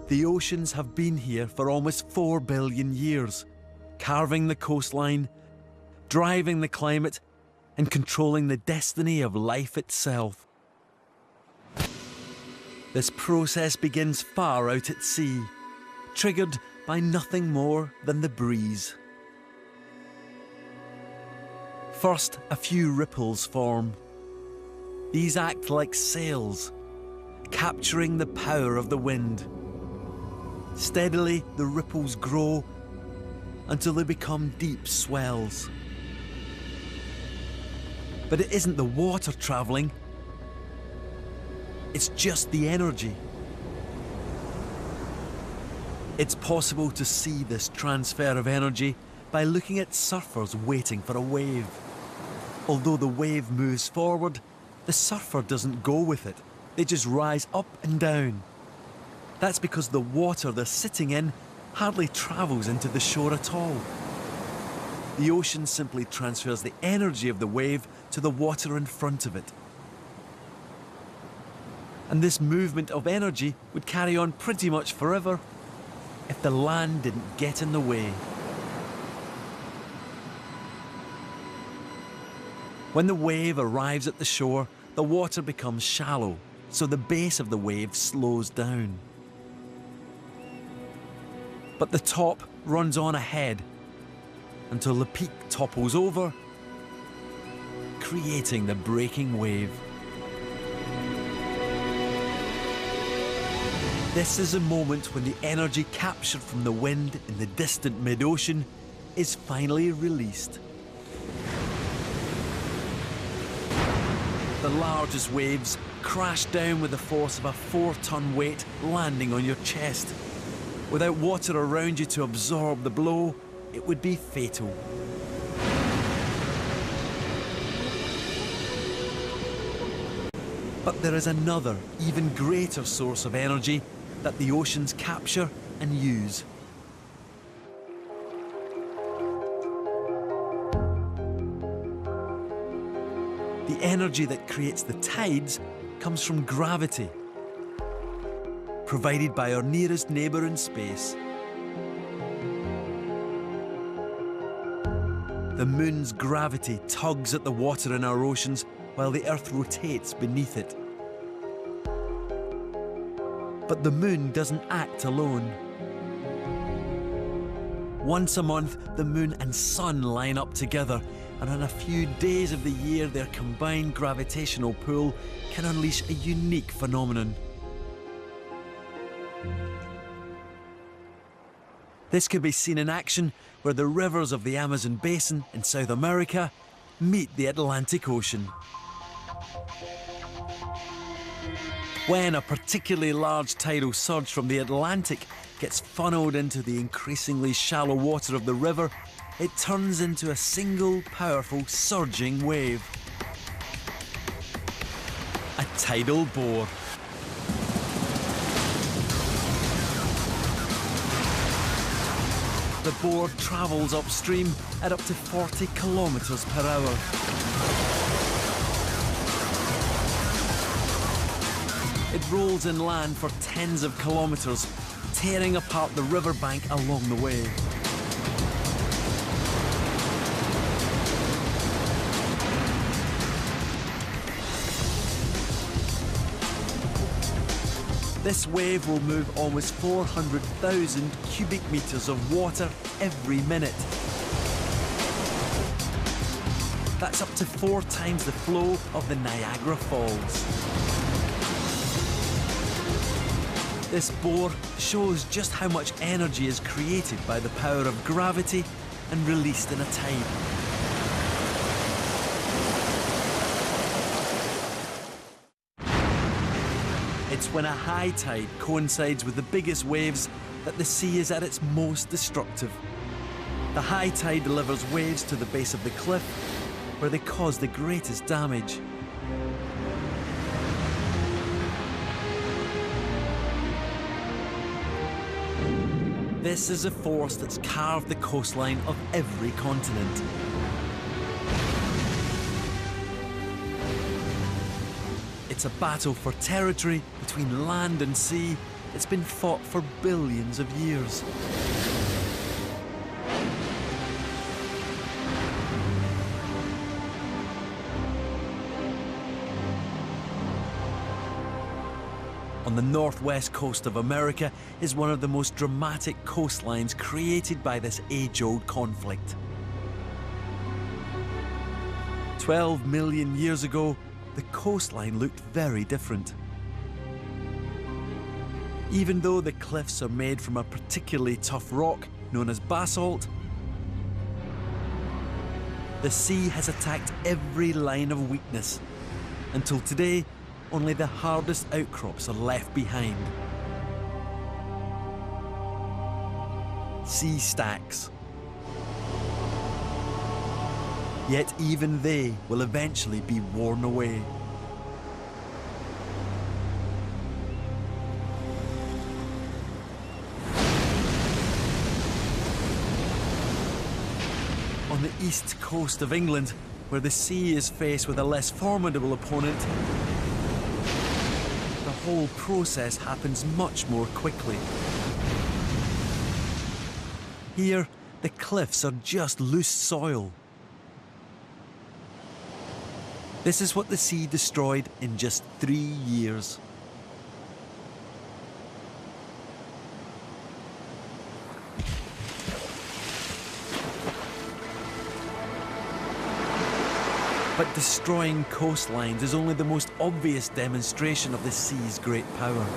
The oceans have been here for almost 4 billion years, carving the coastline, driving the climate, and controlling the destiny of life itself. This process begins far out at sea, triggered by nothing more than the breeze. First, a few ripples form. These act like sails, capturing the power of the wind. Steadily, the ripples grow until they become deep swells. But it isn't the water travelling, it's just the energy. It's possible to see this transfer of energy by looking at surfers waiting for a wave. Although the wave moves forward, the surfer doesn't go with it. They just rise up and down. That's because the water they're sitting in hardly travels into the shore at all. The ocean simply transfers the energy of the wave to the water in front of it. And this movement of energy would carry on pretty much forever if the land didn't get in the way. When the wave arrives at the shore, the water becomes shallow, so the base of the wave slows down. But the top runs on ahead until the peak topples over, creating the breaking wave. This is a moment when the energy captured from the wind in the distant mid-ocean is finally released. The largest waves crash down with the force of a 4-ton weight landing on your chest. Without water around you to absorb the blow, it would be fatal. But there is another, even greater source of energy that the oceans capture and use. The energy that creates the tides comes from gravity, provided by our nearest neighbour in space. The moon's gravity tugs at the water in our oceans while the Earth rotates beneath it. But the moon doesn't act alone. Once a month, the moon and sun line up together, and on a few days of the year, their combined gravitational pull can unleash a unique phenomenon. This can be seen in action where the rivers of the Amazon basin in South America meet the Atlantic Ocean. When a particularly large tidal surge from the Atlantic gets funneled into the increasingly shallow water of the river, it turns into a single powerful surging wave. A tidal bore. The bore travels upstream at up to 40 kilometers per hour. It rolls inland for tens of kilometers, tearing apart the riverbank along the way. This wave will move almost 400,000 cubic meters of water every minute. That's up to 4 times the flow of the Niagara Falls. This bore shows just how much energy is created by the power of gravity and released in a tide. It's when a high tide coincides with the biggest waves that the sea is at its most destructive. The high tide delivers waves to the base of the cliff, where they cause the greatest damage. This is a force that's carved the coastline of every continent. It's a battle for territory between land and sea It's been fought for billions of years. On the northwest coast of America is one of the most dramatic coastlines created by this age-old conflict. 12 million years ago, the coastline looked very different. Even though the cliffs are made from a particularly tough rock known as basalt, the sea has attacked every line of weakness. Until today, only the hardest outcrops are left behind. Sea stacks. Yet even they will eventually be worn away. On the east coast of England, where the sea is faced with a less formidable opponent, the whole process happens much more quickly. Here, the cliffs are just loose soil. This is what the sea destroyed in just 3 years. But destroying coastlines is only the most obvious demonstration of the sea's great power.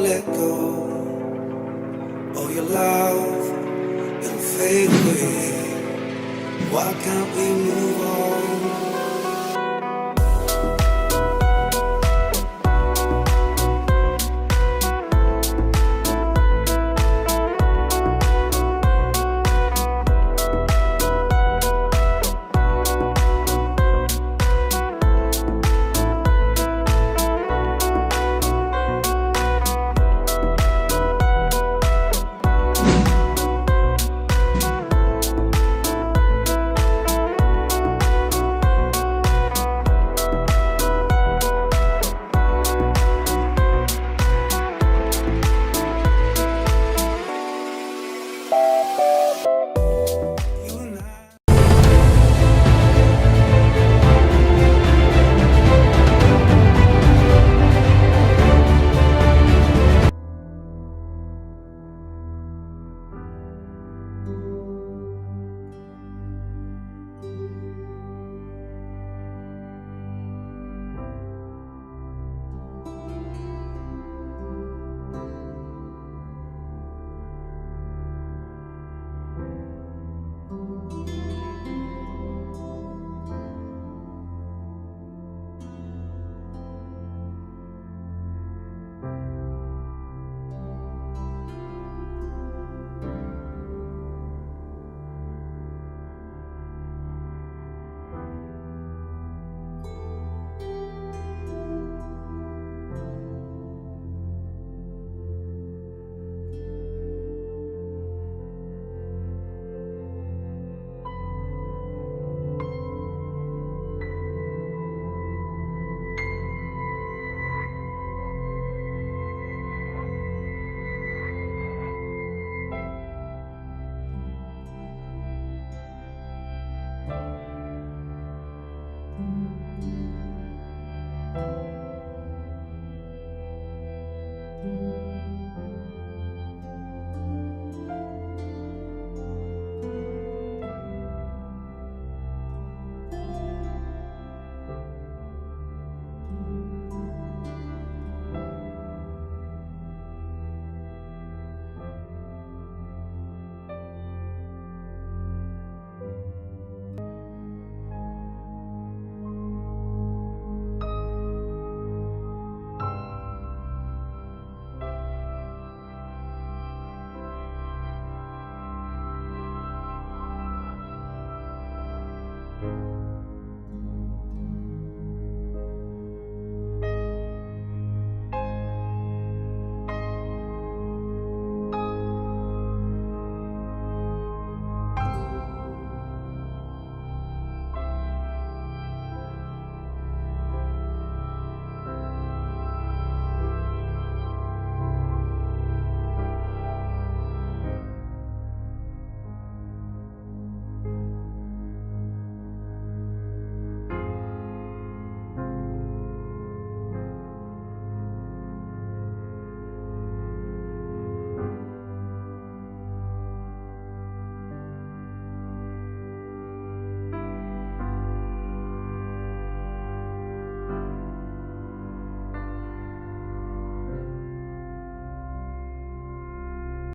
let go. Oh, your love, it'll fade away. Why can't we move on?